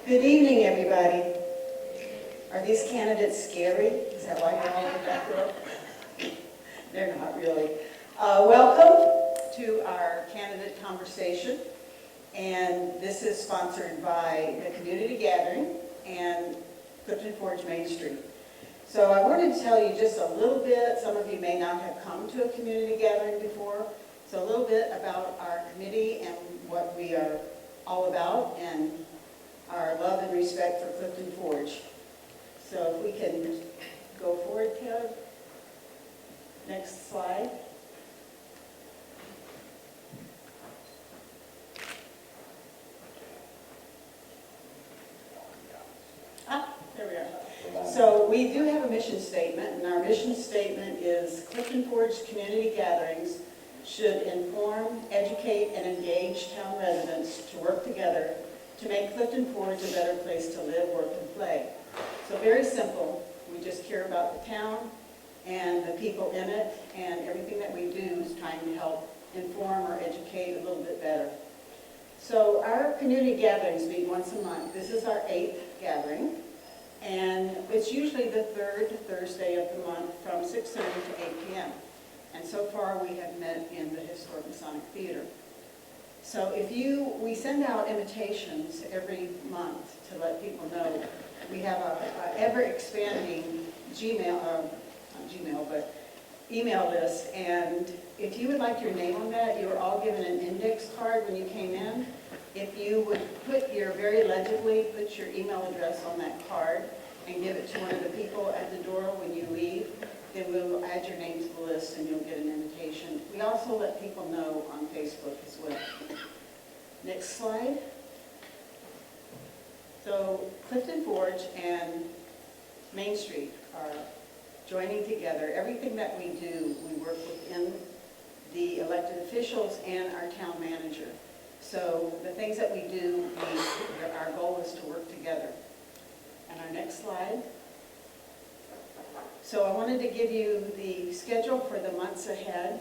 Good evening, everybody. Are these candidates scary? Is that why you're all in the back row? They're not really. Welcome to our candidate conversation. And this is sponsored by the Community Gathering and Clifton Forge Main Street. So I wanted to tell you just a little bit. Some of you may not have come to a community gathering before. So a little bit about our committee and what we are all about and our love and respect for Clifton Forge. So if we can go forward, Kev. Next slide. There we are. So we do have a mission statement, and our mission statement is Clifton Forge community gatherings should inform, educate, and engage town residents to work together to make Clifton Forge a better place to live, work, and play. So very simple. We just care about the town and the people in it, and everything that we do is trying to help inform or educate a little bit better. So our community gatherings meet once a month. This is our 8th gathering, and it's usually the 3rd Thursday of the month from 6:30 to 8 p.m. And so far we have met in the Historic Masonic Theatre. So we send out invitations every month to let people know. We have a ever-expanding email list, and if you would like your name on that, you were all given an index card when you came in. If you would very legibly put your email address on that card and give it to one of the people at the door when you leave, then we'll add your name to the list and you'll get an invitation. We also let people know on Facebook as well. Next slide. So Clifton Forge and Main Street are joining together. Everything that we do, we work within the elected officials and our town manager. So the things that we do, our goal is to work together. And our next slide. So I wanted to give you the schedule for the months ahead.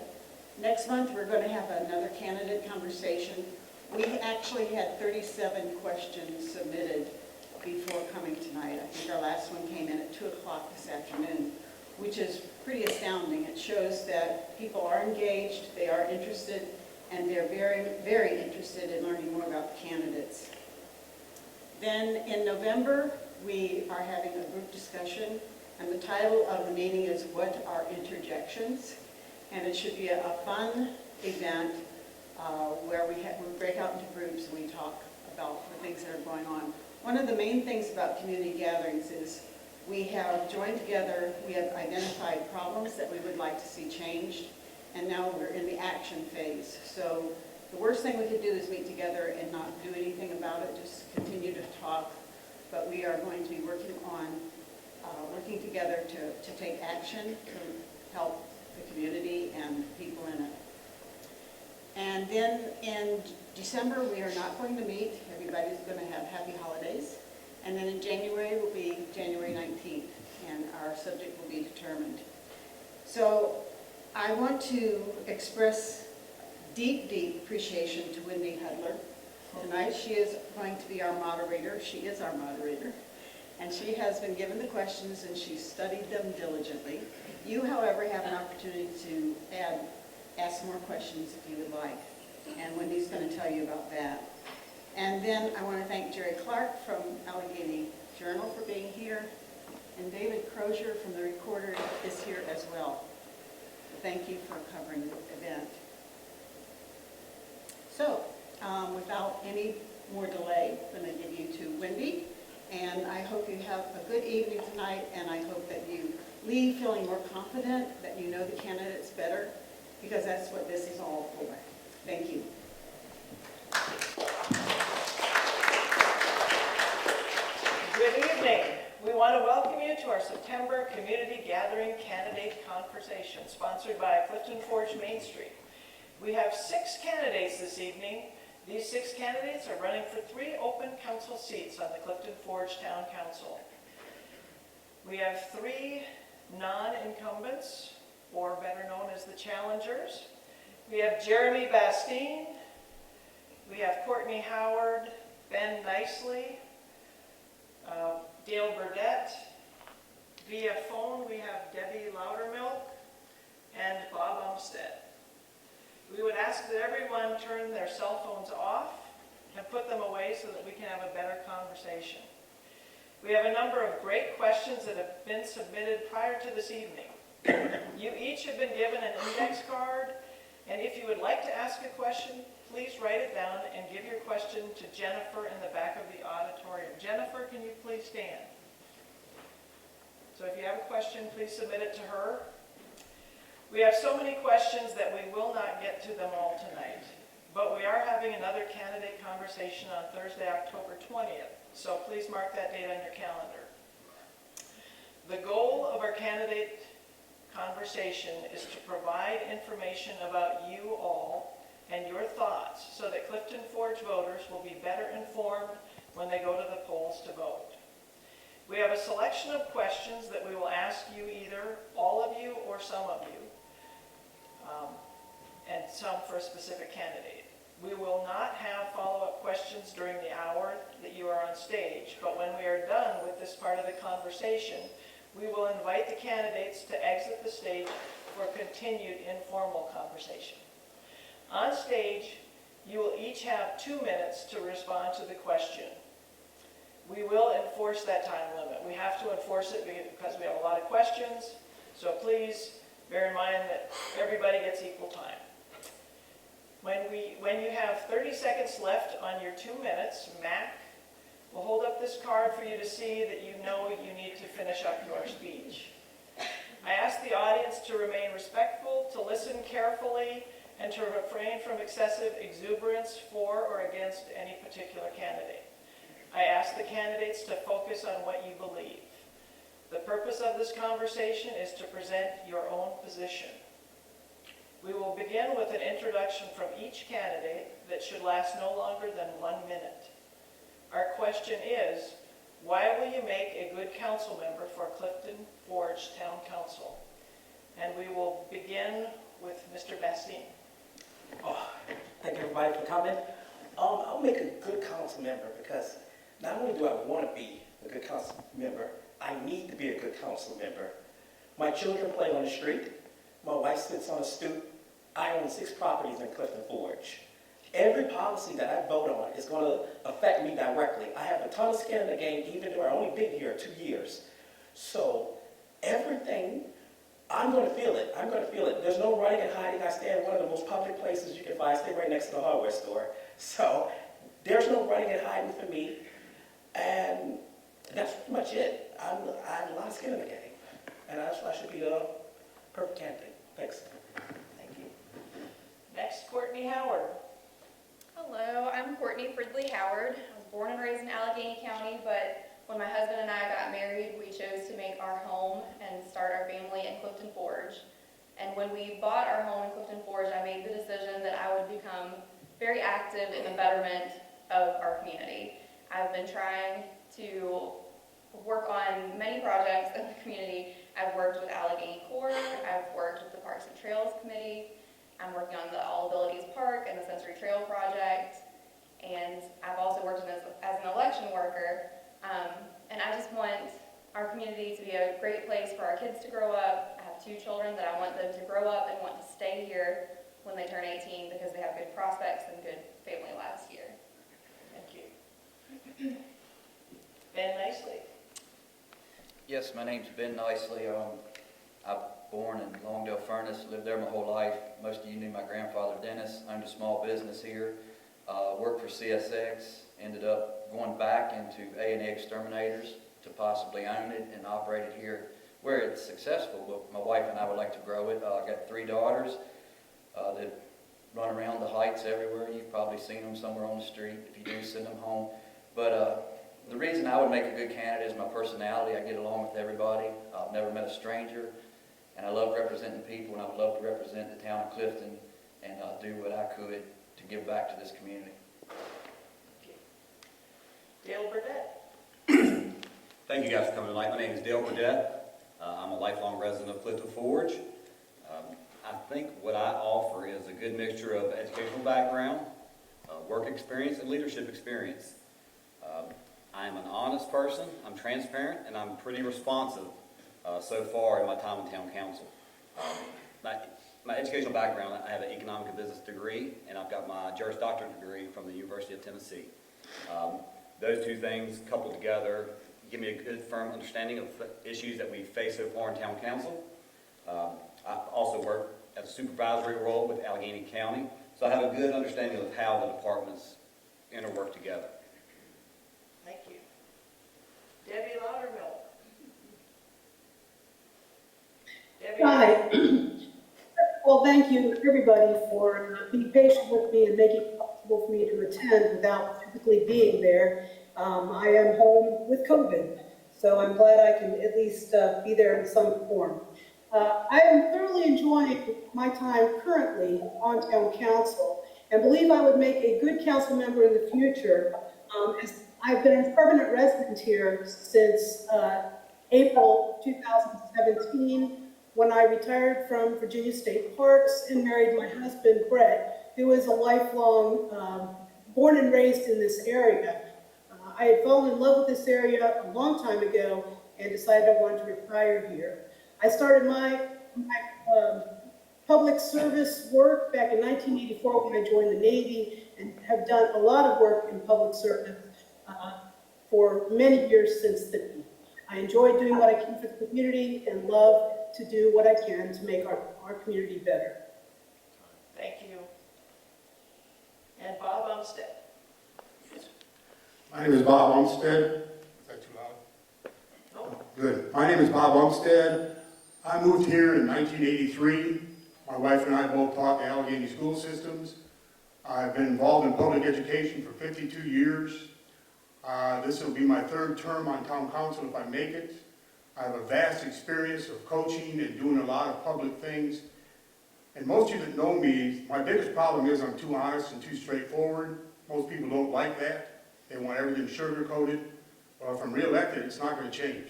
Next month, we're going to have another candidate conversation. We actually had 37 questions submitted before coming tonight. I think our last one came in at 2 o'clock this afternoon, which is pretty astounding. It shows that people are engaged, they are interested, and they're very, very interested in learning more about the candidates. Then in November, we are having a group discussion, and the title of the meeting is What Are Interjections? And it should be a fun event where we break out into groups and we talk about the things that are going on. One of the main things about community gatherings is we have joined together, we have identified problems that we would like to see changed, and now we're in the action phase. So the worst thing we could do is meet together and not do anything about it, just continue to talk. But we are going to be working together to take action to help the community and people in it. And then in December, we are not going to meet. Everybody's going to have happy holidays. And then in January will be January 19th, and our subject will be determined. So I want to express deep, deep appreciation to Wendy Hudler. Tonight she is going to be our moderator. She is our moderator. And she has been given the questions and she's studied them diligently. You, however, have an opportunity to ask more questions if you would like. And Wendy's going to tell you about that. And then I want to thank Jerry Clark from Allegheny Journal for being here. And David Crozier from the Recorder is here as well. Thank you for covering the event. So, without any more delay, I'm going to give you to Wendy. And I hope you have a good evening tonight, and I hope that you leave feeling more confident, that you know the candidates better, because that's what this is all for. Thank you. Good evening. We want to welcome you to our September Community Gathering Candidate Conversation, sponsored by Clifton Forge Main Street. We have 6 candidates this evening. These 6 candidates are running for 3 open council seats on the Clifton Forge Town Council. We have 3 non-incumbents, or better known as the challengers. We have Jeremy Bastine, we have Courtney Howard, Ben Nicely, Dale Burdette. Via phone, we have Debbie Laudermilk and Bob Umstead. We would ask that everyone turn their cell phones off and put them away so that we can have a better conversation. We have a number of great questions that have been submitted prior to this evening. You each have been given an index card, and if you would like to ask a question, please write it down and give your question to Jennifer in the back of the auditorium. Jennifer, can you please stand? So if you have a question, please submit it to her. We have so many questions that we will not get to them all tonight, but we are having another candidate conversation on Thursday, October 20th, so please mark that date on your calendar. The goal of our candidate conversation is to provide information about you all and your thoughts so that Clifton Forge voters will be better informed when they go to the polls to vote. We have a selection of questions that we will ask you, either all of you or some of you, and some for a specific candidate. We will not have follow-up questions during the hour that you are on stage, but when we are done with this part of the conversation, we will invite the candidates to exit the stage for continued informal conversation. On stage, you will each have 2 minutes to respond to the question. We will enforce that time limit. We have to enforce it because we have a lot of questions, so please bear in mind that everybody gets equal time. When you have 30 seconds left on your 2 minutes, Mac will hold up this card for you to see that you know you need to finish up your speech. I ask the audience to remain respectful, to listen carefully, and to refrain from excessive exuberance for or against any particular candidate. I ask the candidates to focus on what you believe. The purpose of this conversation is to present your own position. We will begin with an introduction from each candidate that should last no longer than 1 minute. Our question is, why will you make a good council member for Clifton Forge Town Council? And we will begin with Mr. Bastine. Oh, thank everybody for coming. I'll make a good council member because not only do I want to be a good council member, I need to be a good council member. My children play on the street. My wife sits on a stoop. I own 6 properties in Clifton Forge. Every policy that I vote on is going to affect me directly. I have a ton of skin in the game, even though I've only been here 2 years. So everything, I'm going to feel it. I'm going to feel it. There's no running and hiding. I stay in one of the most public places you can find. I stay right next to the hardware store. So there's no running and hiding for me. And that's pretty much it. I have a lot of skin in the game. And I should be the perfect candidate. Thanks. Thank you. Next, Courtney Howard. Hello, I'm Courtney Fridley Howard. I was born and raised in Allegheny County, but when my husband and I got married, we chose to make our home and start our family in Clifton Forge. And when we bought our home in Clifton Forge, I made the decision that I would become very active in the betterment of our community. I've been trying to work on many projects in the community. I've worked with Allegheny Corps, I've worked with the Parks and Trails Committee, I'm working on the All Abilities Park and the Sensory Trail Project, and I've also worked as an election worker. And I just want our community to be a great place for our kids to grow up. I have 2 children that I want them to grow up and want to stay here when they turn 18 because they have good prospects and good family lives here. Thank you. Ben Nicely. Yes, my name's Ben Nicely. I'm born in Longdale Furnace, lived there my whole life. Most of you knew my grandfather Dennis, owned a small business here, worked for CSX, ended up going back into A&E Exterminators to possibly own it and operate it here where it's successful. But my wife and I would like to grow it. I got 3 daughters that run around the heights everywhere. You've probably seen them somewhere on the street. If you do, send them home. But the reason I would make a good candidate is my personality. I get along with everybody. I've never met a stranger. And I love representing people, and I would love to represent the town of Clifton and do what I could to give back to this community. Dale Burdette. Thank you guys for coming tonight. My name is Dale Burdette. I'm a lifelong resident of Clifton Forge. I think what I offer is a good mixture of educational background, work experience, and leadership experience. I'm am an honest person, I'm transparent, and I'm pretty responsive so far in my time in town council. My educational background, I have an economic and business degree, and I've got my Juris Doctorate degree from the University of Tennessee. Those two things coupled together give me a good, firm understanding of issues that we face so far in town council. I also work as a supervisory role with Allegheny County, so I have a good understanding of how the departments interwork together. Thank you. Debbie Laudermilk. Debbie. Hi. Well, thank you, everybody, for being patient with me and making it possible for me to attend without physically being there. I am home with COVID, so I'm glad I can at least be there in some form. I am thoroughly enjoying my time currently on town council and believe I would make a good council member in the future. As I've been a permanent resident here since April 2017, when I retired from Virginia State Parks and married my husband, Brett, who is a lifelong, born and raised in this area. I had fallen in love with this area a long time ago and decided I wanted to retire here. I started my public service work back in 1984 when I joined the Navy and have done a lot of work in public service for many years since then. I enjoy doing what I can for the community and love to do what I can to make our community better. Thank you. And Bob Umstead. My name is Bob Umstead. Is that too loud? No. Good. My name is Bob Umstead. I moved here in 1983. My wife and I both taught the Allegheny school systems. I've been involved in public education for 52 years. This will be my third term on town council if I make it. I have a vast experience of coaching and doing a lot of public things. And most of you that know me, my biggest problem is I'm too honest and too straightforward. Most people don't like that. They want everything sugar-coated. Well, if I'm reelected, it's not going to change.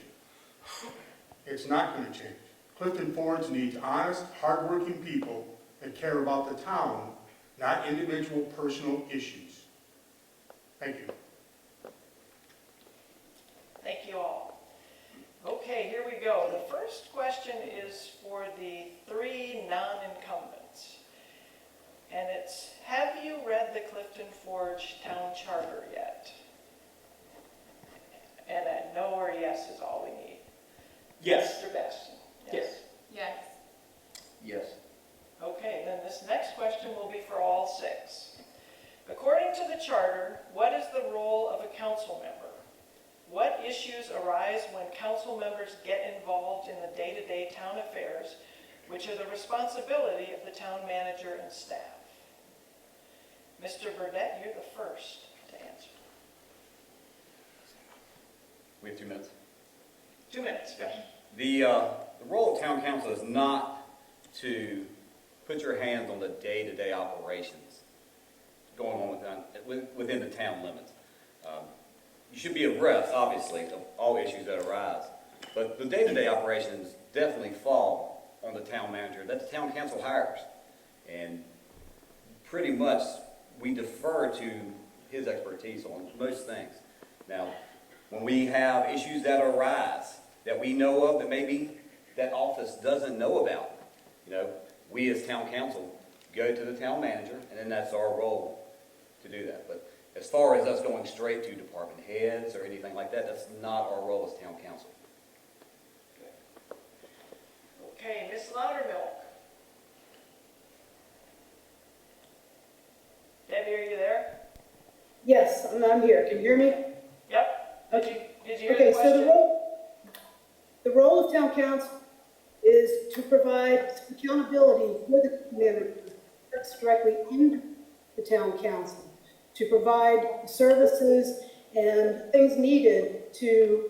It's not going to change. Clifton Forge needs honest, hardworking people that care about the town, not individual personal issues. Thank you. Thank you all. Okay, here we go. The first question is for the three non-incumbents. And it's, have you read the Clifton Forge Town Charter yet? And a no or yes is all we need. Yes. Mr. Bastian? Yes. Yes. Yes. Okay, then this next question will be for all six. According to the charter, what is the role of a council member? What issues arise when council members get involved in the day-to-day town affairs, which are the responsibility of the town manager and staff? Mr. Burdette, you're the first to answer. We have 2 minutes. 2 minutes, go. The role of town council is not to put your hands on the day-to-day operations going on within the town limits. You should be abreast, obviously, of all issues that arise, but the day-to-day operations definitely fall on the town manager that the town council hires, and pretty much we defer to his expertise on most things. Now, when we have issues that arise that we know of that maybe that office doesn't know about, we as town council go to the town manager, and then that's our role to do that. But as far as us going straight to department heads or anything like that, that's not our role as town council. Okay, Ms. Laudermilk. Debbie, are you there? Yes, I'm here. Can you hear me? Yep. Did you hear the Okay, so question? the role of town council is to provide accountability for the community that's directly in the town council, to provide services and things needed to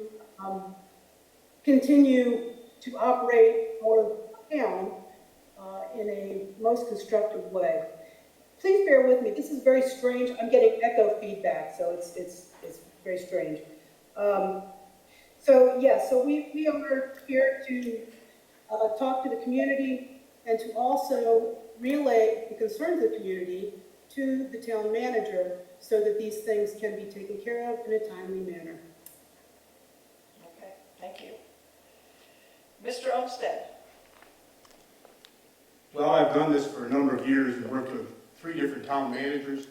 continue to operate our town in a most constructive way. Please bear with me. This is very strange. I'm getting echo feedback, so it's very strange. So we are here to talk to the community and to also relay the concerns of the community to the town manager so that these things can be taken care of in a timely manner. Mr. Olmsted. Well, I've done this for a number of years and worked with 3 different town managers.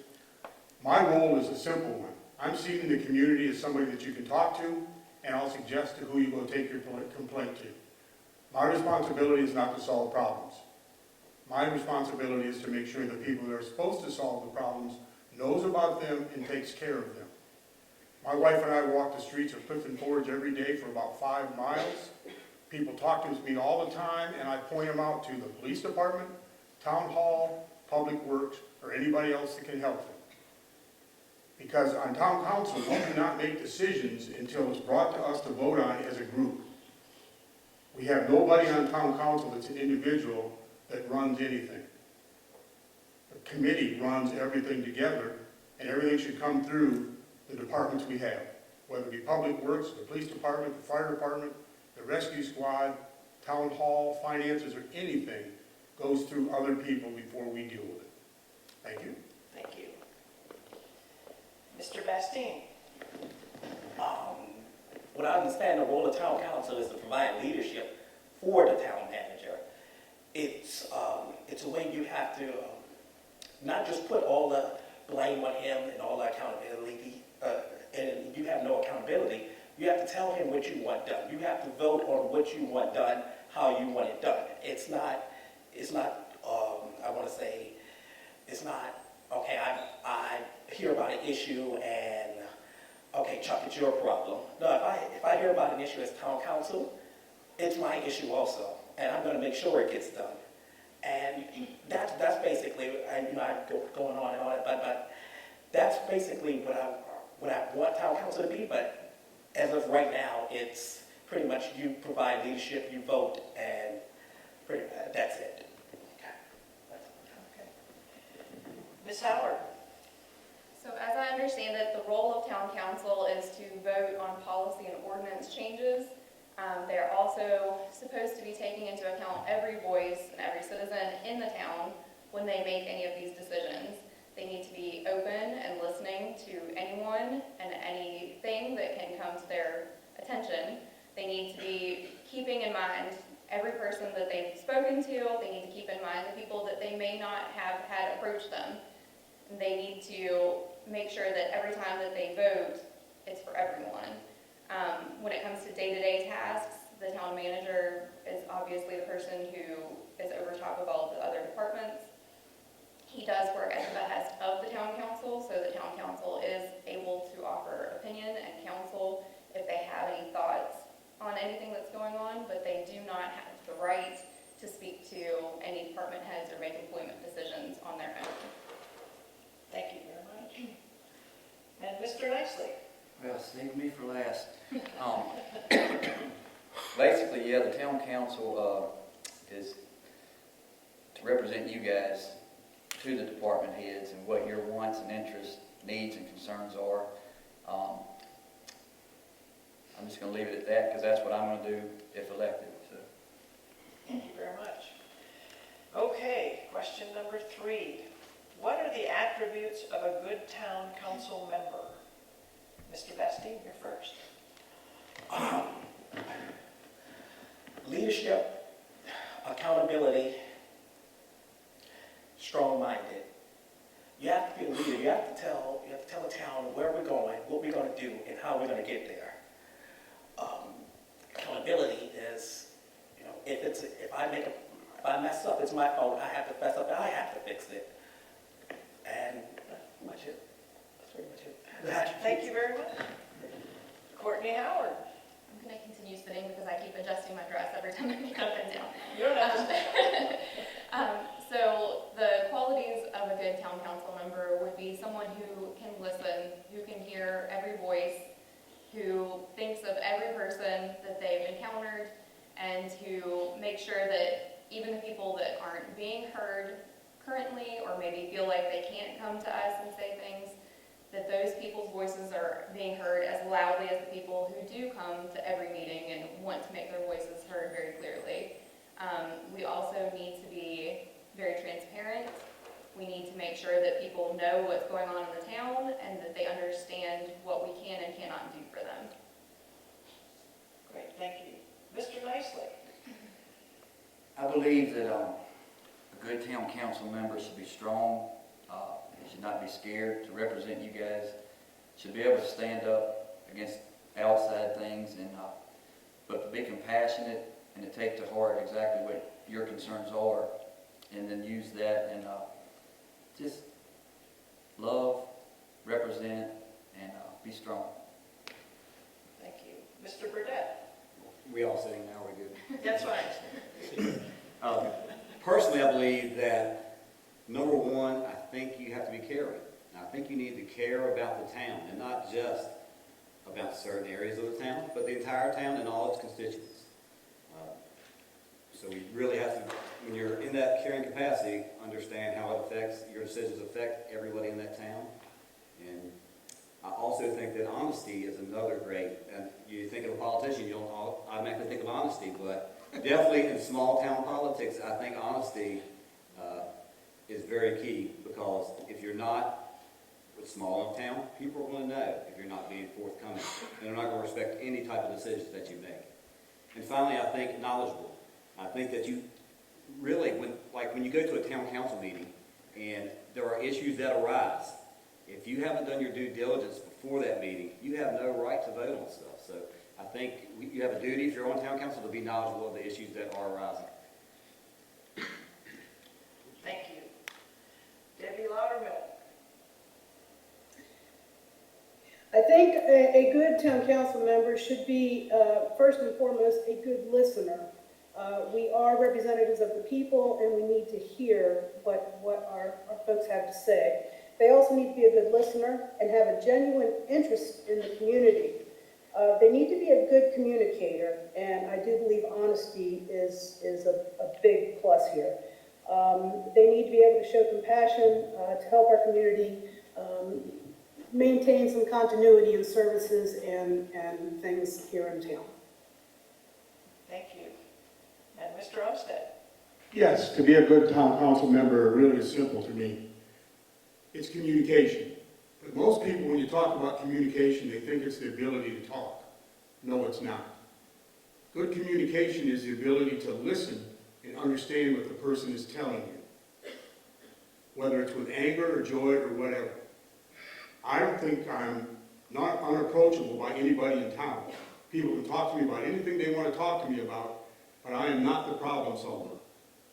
My role is a simple one. I'm seeing the community as somebody that you can talk to, and I'll suggest to who you go take your complaint to. My responsibility is not to solve problems. My responsibility is to make sure the people that are supposed to solve the problems knows about them and takes care of them. My wife and I walk the streets of Clifton Forge every day for about 5 miles. People talk to me all the time, and I point them out to the police department, town hall, public works, or anybody else that can help them. Because on town council, we do not make decisions until it's brought to us to vote on as a group. We have nobody on town council that's an individual that runs anything. The committee runs everything together, and everything should come through the departments we have, whether it be public works, the police department, the fire department, the rescue squad, town hall, finances, or anything goes through other people before we deal with it. Thank you. Thank you. Mr. Bastine. What I understand the role of town council is to provide leadership for the town manager. It's a way you have to not just put all the blame on him and all the accountability, and you have no accountability. You have to tell him what you want done. You have to vote on what you want done, how you want it done. It's not, I want to say, it's not, okay, I hear about an issue and, okay, Chuck, it's your problem. No, if I hear about an issue as town council, it's my issue also, and I'm going to make sure it gets done. And that's basically, and I'm going on and on, but that's basically what I want town council to be. But as of right now, it's pretty much you provide leadership, you vote, and that's it. Okay. Ms. Howard. So as I understand it, the role of town council is to vote on policy and ordinance changes. They're also supposed to be taking into account every voice and every citizen in the town when they make any of these decisions. They need to be open and listening to anyone and anything that can come to their attention. They need to be keeping in mind every person that they've spoken to. They need to keep in mind the people that they may not have had approach them. They need to make sure that every time that they vote, it's for everyone. When it comes to day-to-day tasks, the town manager is obviously the person who is over top of all of the other departments. He does work at the behest of the town council, so the town council is able to offer opinion and counsel if they have any thoughts on anything that's going on, but they do not have the right to speak to any department heads or make employment decisions on their own. Thank you very much. And Mr. Nicely. Well, save me for last. Basically, yeah, the town council is to represent you guys to the department heads and what your wants and interests, needs and concerns are. I'm just going to leave it at that because that's what I'm going to do if elected. So. Thank you very much. Okay, question number 3. What are the attributes of a good town council member? Mr. Bastine, you're first. Leadership, accountability, strong-minded. You have to be a leader. You have to tell the town where we're going, what we're going to do, and how we're going to get there. Accountability is, if I mess up, it's my fault. I have to fess up. I have to fix it. And that's pretty much it. That's pretty much it. Thank you very much. Courtney Howard. I'm going to continue sitting because I keep adjusting my dress every time I get up and down. You don't have to stay. So the qualities of a good town council member would be someone who can listen, who can hear every voice, who thinks of every person that they've encountered, and to make sure that even the people that aren't being heard currently or maybe feel like they can't come to us and say things, that those people's voices are being heard as loudly as the people who do come to every meeting and want to make their voices heard very clearly. We also need to be very transparent. We need to make sure that people know what's going on in the town and that they understand what we can and cannot do for them. Great, thank you. Mr. Nicely. believe that a good town council member should be strong. He should not be scared to represent you guys. Should be able to stand up against outside things, and but to be compassionate and to take to heart exactly what your concerns are, and then use that and just love, represent, and be strong. Thank you. Mr. Burdette? We all sitting now, we're good. That's right. Personally, I believe that, number one, I think you have to be caring. I think you need to care about the town, and not just about certain areas of the town, but the entire town and all its constituents. So we really have to, when you're in that caring capacity, understand how it affects, your decisions affect everybody in that town. And I also think that honesty is another great, and you think of a politician, you don't automatically think of honesty, but definitely in small town politics, I think honesty is very key, because if you're not with small enough town, people are going to know if you're not being forthcoming, and they're not going to respect any type of decisions that you make. And finally, I think knowledgeable. I think that you really, when you go to a town council meeting and there are issues that arise, if you haven't done your due diligence before that meeting, you have no right to vote on stuff. So I think you have a duty, if you're on town council, to be knowledgeable of the issues that are arising. Thank you. Debbie Laudermilk? I think a good town council member should be, first and foremost, a good listener. We are representatives of the people, and we need to hear what our folks have to say. They also need to be a good listener and have a genuine interest in the community. They need to be a good communicator, and I do believe honesty is a big plus here. They need to be able to show compassion to help our community maintain some continuity in services and things here in town. Thank you. And Mr. Umstead? Yes, to be a good town council member really is simple to me. It's communication. But most people, when you talk about communication, they think it's the ability to talk. No, it's not. Good communication is the ability to listen and understand what the person is telling you, whether it's with anger or joy or whatever. I don't think I'm not unapproachable by anybody in town. People can talk to me about anything they want to talk to me about, but I am not the problem solver.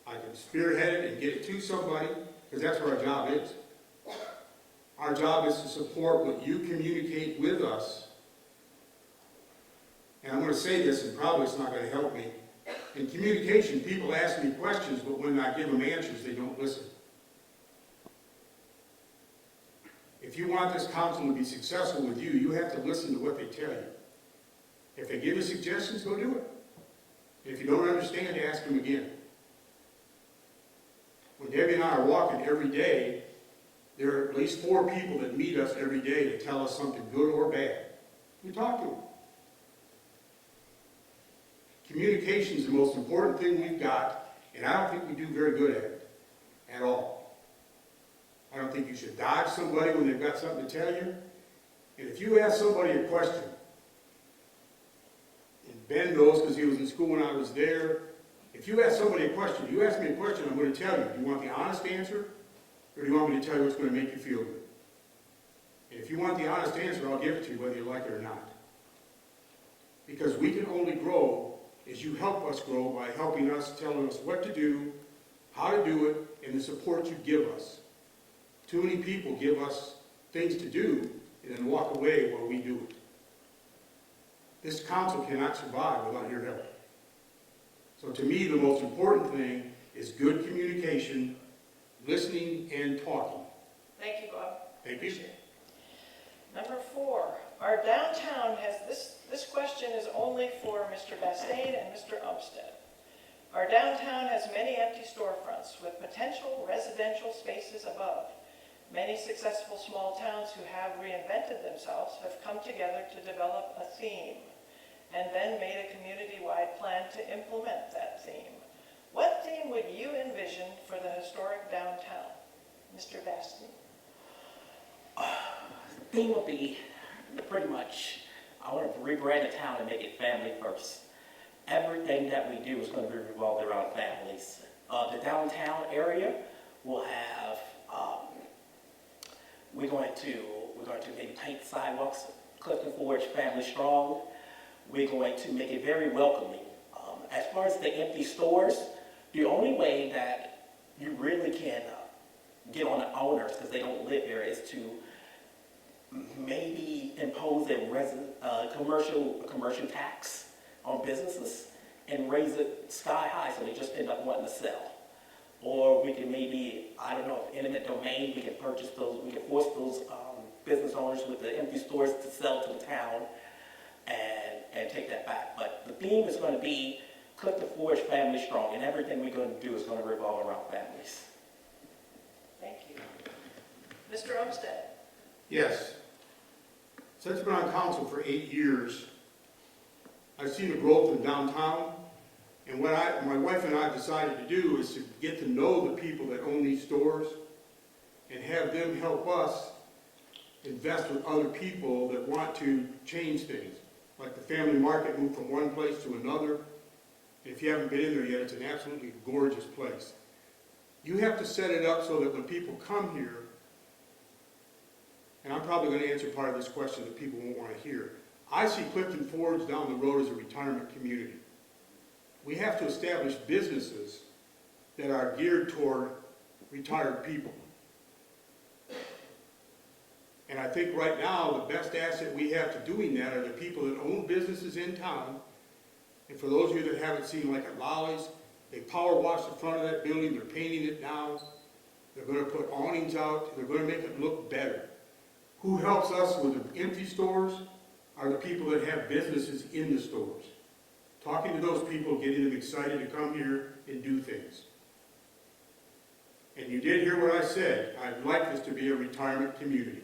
I can spearhead it and get it to somebody, because that's what our job is. Our job is to support what you communicate with us. And I'm going to say this, and probably it's not going to help me. In communication, people ask me questions, but when I give them answers, they don't listen. If you want this council to be successful with you, you have to listen to what they tell you. If they give you suggestions, go do it. If you don't understand, ask them again. When Debbie and I are walking every day, there are at least 4 people that meet us every day to tell us something good or bad. We talk to them. Communication is the most important thing we've got, and I don't think we do very good at it, at all. I don't think you should dodge somebody when they've got something to tell you. And if you ask somebody a question, and Ben knows because he was in school when I was there, if you ask somebody a question, you ask me a question, I'm going to tell you. Do you want the honest answer, or do you want me to tell you what's going to make you feel good? And if you want the honest answer, I'll give it to you whether you like it or not. Because we can only grow as you help us grow by helping us, telling us what to do, how to do it, and the support you give us. Too many people give us things to do and then walk away while we do it. This council cannot survive without your help. So to me, the most important thing is good communication, listening, and talking. Thank you, Bob. Thank you. Number 4, our downtown has, this question is only for Mr. Bastain and Mr. Umstead. Our downtown has many empty storefronts with potential residential spaces above. Many successful small towns who have reinvented themselves have come together to develop a theme and then made a community-wide plan to implement that theme. What theme would you envision for the historic downtown? Mr. Bastin? The theme would be pretty much, I want to rebrand the town and make it family first. everything that we do is going to be revolved around families. The downtown area will have, we're going to maybe paint sidewalks, Clifton Forge Family Strong. We're going to make it very welcoming. As far as the empty stores, the only way that you really can get on the owners, because they don't live there, is to maybe impose a commercial tax on businesses and raise it sky high so they just end up wanting to sell. Or we can maybe, I don't know, if eminent domain, we can purchase those, we can force those business owners with the empty stores to sell to the town and take that back. But the theme is going to be Clifton Forge Family Strong, and everything we're going to do is going to revolve around families. Thank you. Mr. Olmsted? Yes. Since I've been on council for 8 years, I've seen the growth in downtown, and what my wife and I decided to do is to get to know the people that own these stores and have them help us invest with other people that want to change things. Like the family market moved from one place to another. If you haven't been in there yet, it's an absolutely gorgeous place. You have to set it up so that when people come here, and I'm probably going to answer part of this question that people won't want to hear. I see Clifton Forge down the road as a retirement community. We have to establish businesses that are geared toward retired people. And I think right now, the best asset we have to doing that are the people that own businesses in town. And for those of you that haven't seen, like at Lolly's, they power wash the front of that building, they're painting it now. They're going to put awnings out, they're going to make it look better. Who helps us with the empty stores are the people that have businesses in the stores. Talking to those people, getting them excited to come here and do things. And you did hear what I said. I'd like this to be a retirement community.